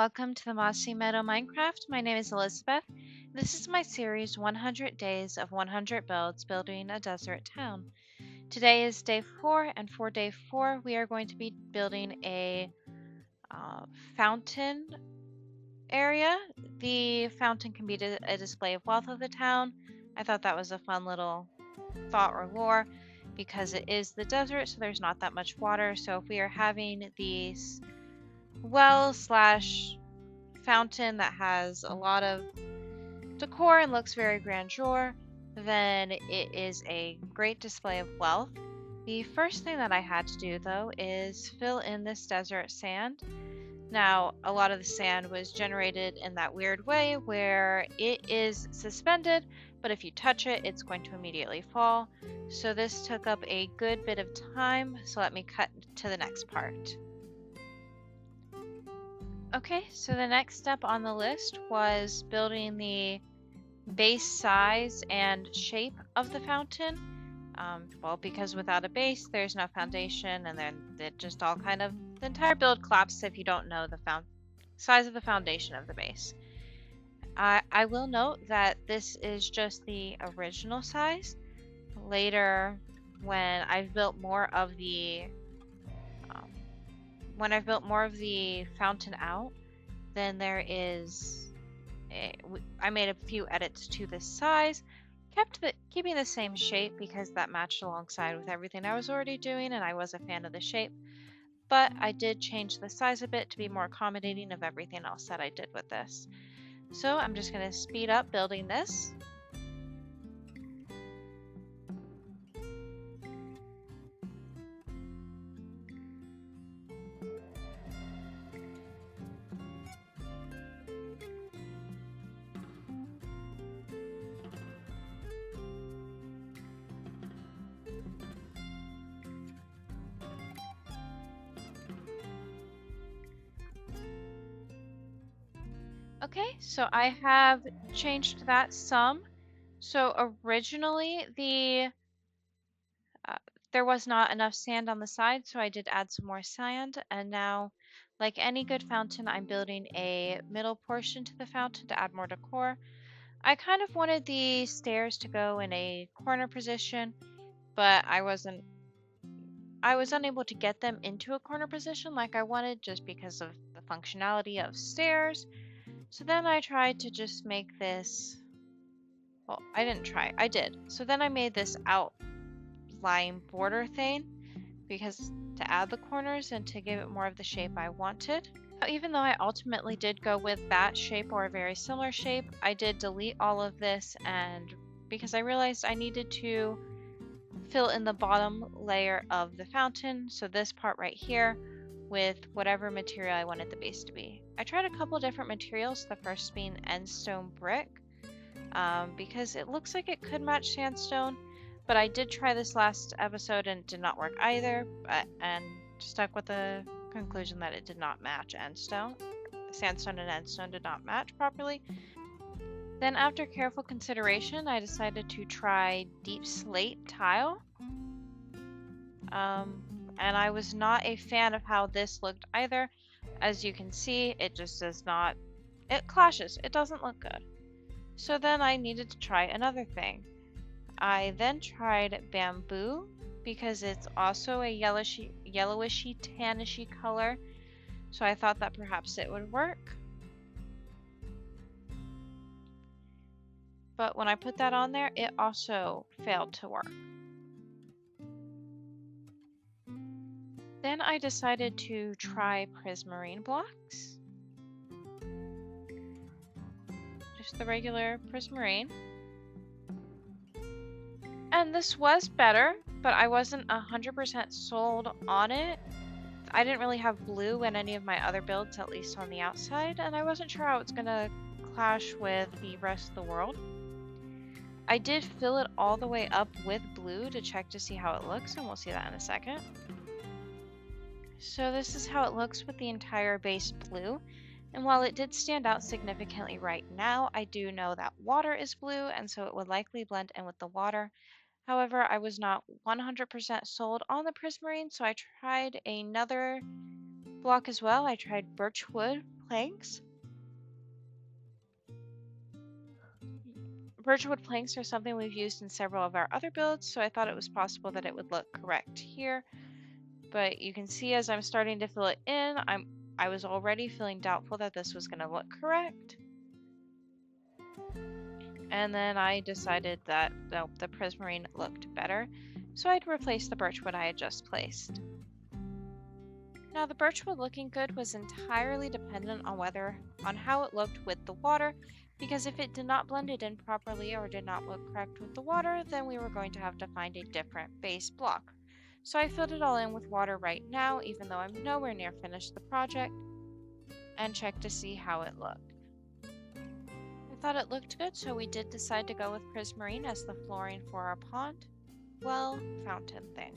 welcome to the Mossy Meadow Minecraft. My name is Elizabeth. This is my series 100 Days of 100 Builds Building a Desert Town. Today is day 4, and for day 4 we are going to be building a fountain area. The fountain can be a display of wealth of the town. I thought that was a fun little thought or lore because it is the desert, so there's not that much water. So if we are having these well slash fountain that has a lot of decor and looks very grandeur, then it is a great display of wealth. The first thing that I had to do though is fill in this desert sand. Now, a lot of the sand was generated in that weird way where it is suspended, but if you touch it, it's going to immediately fall. So this took up a good bit of time, so let me cut to the next part. Okay, so the next step on the list was building the base size and shape of the fountain. Well, because without a base, there's no foundation, and then it just all kind of, the entire build collapses if you don't know the size of the foundation of the base. I will note that this is just the original size. Later, when I've built more of the fountain out, then there is I made a few edits to this size, keeping the same shape because that matched alongside with everything I was already doing, and I was a fan of the shape. But I did change the size a bit to be more accommodating of everything else that I did with this. So I'm just going to speed up building this. Okay, so I have changed that some. So originally there was not enough sand on the side, so I did add some more sand, and now, like any good fountain, I'm building a middle portion to the fountain to add more decor. I kind of wanted the stairs to go in a corner position, but I was unable to get them into a corner position like I wanted just because of the functionality of stairs. So then I tried to just make this, well, I didn't try, I did. So then I made this outline border thing because to add the corners and to give it more of the shape I wanted. Even though I ultimately did go with that shape or a very similar shape, I did delete all of this, and because I realized I needed to fill in the bottom layer of the fountain, so this part right here, with whatever material I wanted the base to be. I tried a couple different materials, the first being endstone brick, because it looks like it could match sandstone, but I did try this last episode and it did not work either, and stuck with the conclusion that it did not match endstone. Sandstone and endstone did not match properly. Then after careful consideration, I decided to try deep slate tile. And I was not a fan of how this looked either. As you can see, it just does not, it clashes, it doesn't look good. So then I needed to try another thing. I then tried bamboo because it's also a yellowishy tannishy color. So I thought that perhaps it would work. But when I put that on there, it also failed to work. Then I decided to try prismarine blocks. Just the regular prismarine. And this was better, but I wasn't 100% sold on it. I didn't really have blue in any of my other builds, at least on the outside, and I wasn't sure how it's gonna clash with the rest of the world. I did fill it all the way up with blue to check to see how it looks, and we'll see that in a second. So this is how it looks with the entire base blue. And while it did stand out significantly right now, I do know that water is blue, and so it would likely blend in with the water. However, I was not 100% sold on the prismarine, so I tried another block as well, I tried birch wood planks. Birchwood planks are something we've used in several of our other builds, so I thought it was possible that it would look correct here. But you can see as I'm starting to fill it in, I was already feeling doubtful that this was going to look correct. And then I decided that no, the prismarine looked better, so I'd replace the birchwood I had just placed. Now the birchwood looking good was entirely dependent on how it looked with the water, because if it did not blend it in properly or did not look correct with the water, then we were going to have to find a different base block. So I filled it all in with water right now, even though I'm nowhere near finished the project, and checked to see how it looked. I thought it looked good, so we did decide to go with prismarine as the flooring for our pond, fountain thing.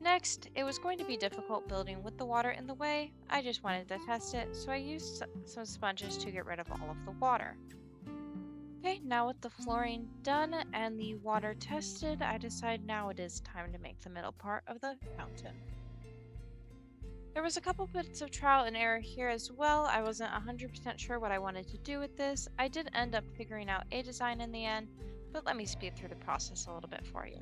Next, it was going to be difficult building with the water in the way. I just wanted to test it, so I used some sponges to get rid of all of the water. Okay, now with the flooring done and the water tested, I decide now it is time to make the middle part of the fountain. There was a couple bits of trial and error here as well. I wasn't 100% sure what I wanted to do with this. I did end up figuring out a design in the end, but let me speed through the process a little bit for you.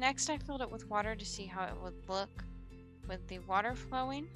Next, I filled it with water to see how it would look with the water flowing.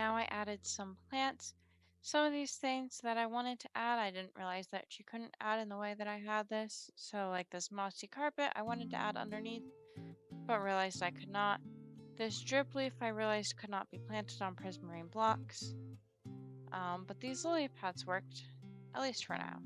now I added some plants. Some of these things that I wanted to add, I didn't realize that you couldn't add in the way that I had this. So like this mossy carpet, I wanted to add underneath, but realized I could not. This drip leaf, I realized could not be planted on prismarine blocks. But these lily pads worked, at least for now.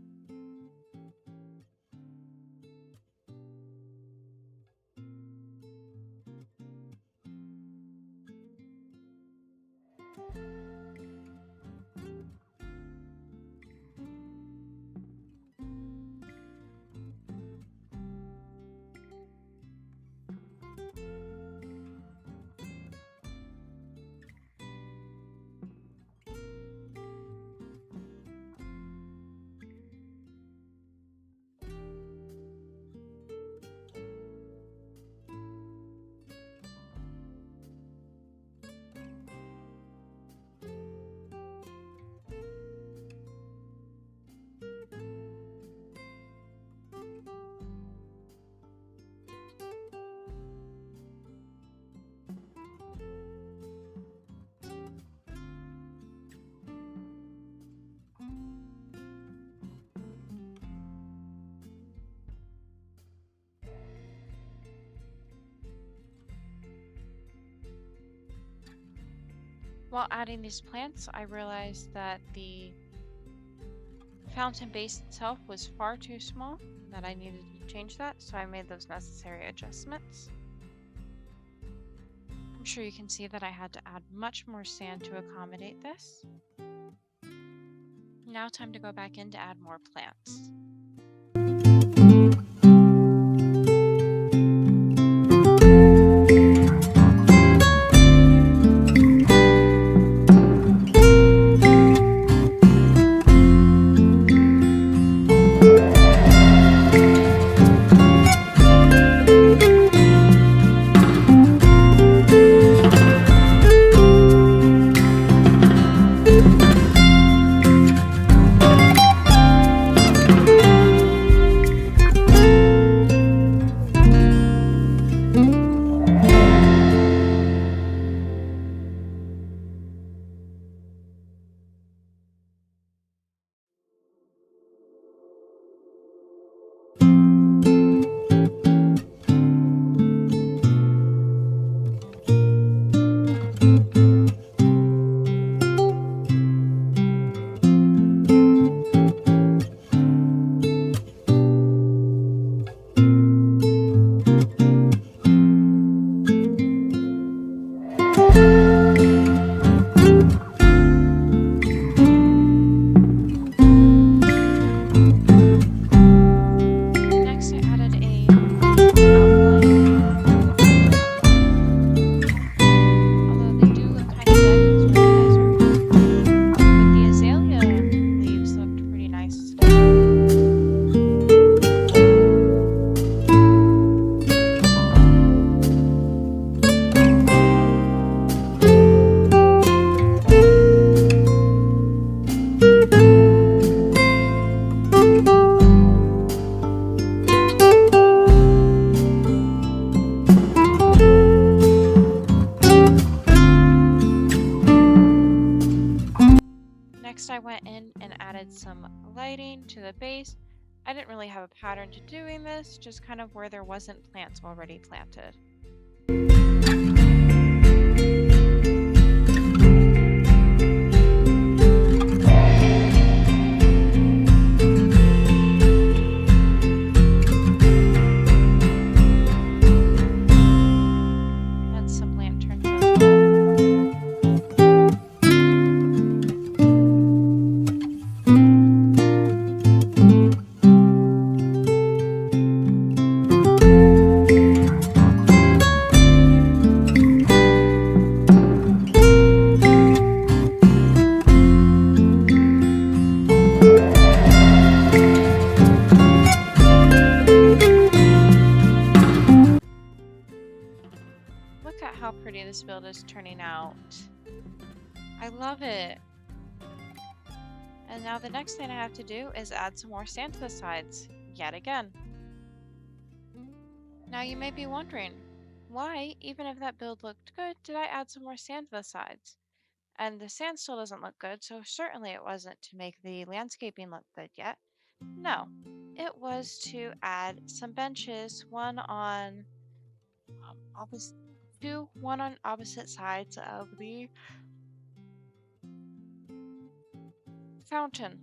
While adding these plants, I realized that the fountain base itself was far too small, and that I needed to change that, so I made those necessary adjustments. I'm sure you can see that I had to add much more sand to accommodate this. Now time to go back in to add more plants. Next, I went in and added some lighting to the base. I didn't really have a pattern to doing this, just kind of where there wasn't plants already planted. And some lanterns as well. Look at how pretty this build is turning out. I love it. And now the next thing I have to do is add some more sand to the sides, yet again. Now you may be wondering, why, even if that build looked good, did I add some more sand to the sides? And the sand still doesn't look good, so certainly it wasn't to make the landscaping look good yet. No, it was to add some benches, opposite, one on opposite sides of the fountain.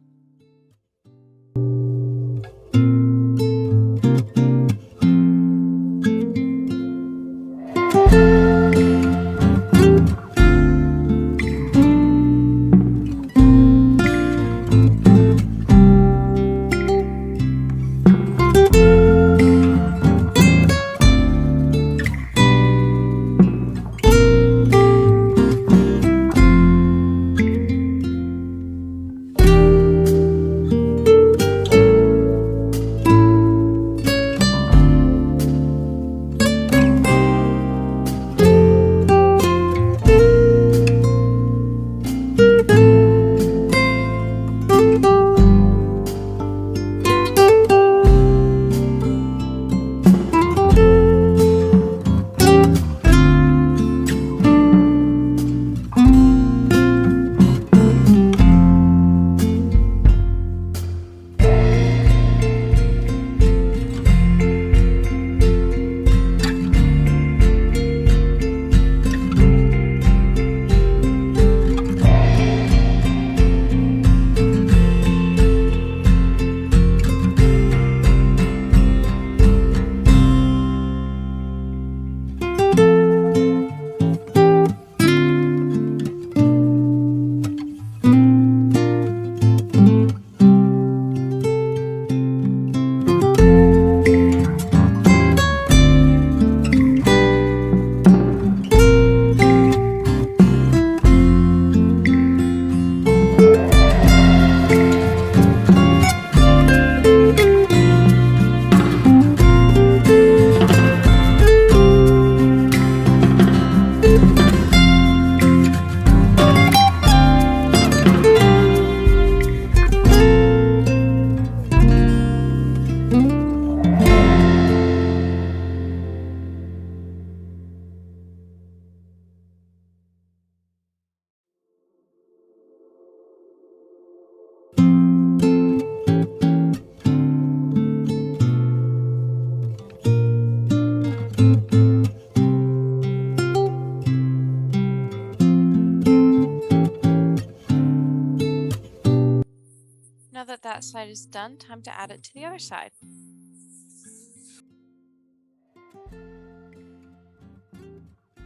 Now that that side is done, time to add it to the other side.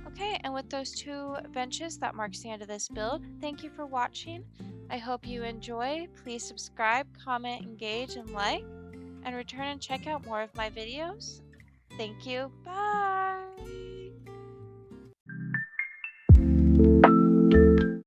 Okay, and with those two benches, that marks the end of this build. Thank you for watching. I hope you enjoy. Please subscribe, comment, engage, and like, and return and check out more of my videos. Thank you. Bye!